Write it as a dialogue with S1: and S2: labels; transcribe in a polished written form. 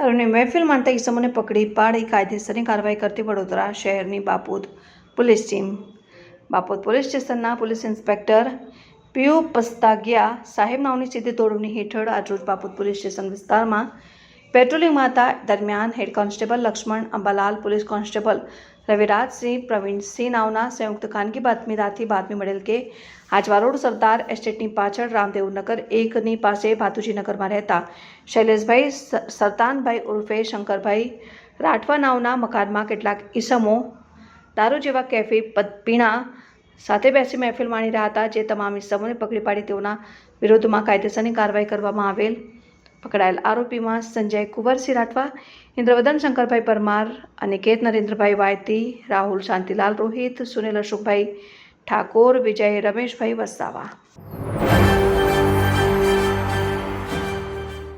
S1: દારૂની મહેફિલ માણતા ઈસમોને પકડી પાડી કાયદેસરની કાર્યવાહી કરતી વડોદરા શહેરની Bapod police team. Bapod police સ્ટેશનના પોલીસ ઇન્સ્પેક્ટર પીયુ પસ્તાગિયા સાહેબ નાઓની સીધી દોરવણી હેઠળ આજરોજ બાપોદ પોલીસ સ્ટેશન વિસ્તારમાં પેટ્રોલિંગમાં હતા દરમિયાન head constable Laxman Ambalal, police constable Ravirajsinh, Pravinsinh નાઓના સંયુક્ત ખાનગી બાતમીદારથી બાતમી મળેલ કે આજવા રોડ સરદાર એસ્ટેટની પાછળ રામદેવનગર 1ની પાસે ભાતુજીનગરમાં રહેતા શૈલેષભાઈ સરતાનભાઈ ઉર્ફે શંકરભાઈ રાઠવા નાઓના મકાનમાં કેટલાક ઈસમો દારૂ જેવા કેફે પીણા સાથે બેસી મહેફિલ માણી રહ્યા હતા, જે તમામ ઈસમોને પકડી પાડી તેઓના વિરોધમાં કાયદેસરની કાર્યવાહી કરવામાં આવેલ. પકડાયેલ આરોપીમાં સંજય કુંવરસિંહ રાઠવા, ઇન્દ્રવદન શંકરભાઈ પરમાર, અનિકેત નરેન્દ્રભાઈ વાયતી, રાહુલ શાંતિલાલ રોહિત, સુનિલ અશોકભાઈ ઠાકોર, વિજય રમેશભાઈ વસાવા.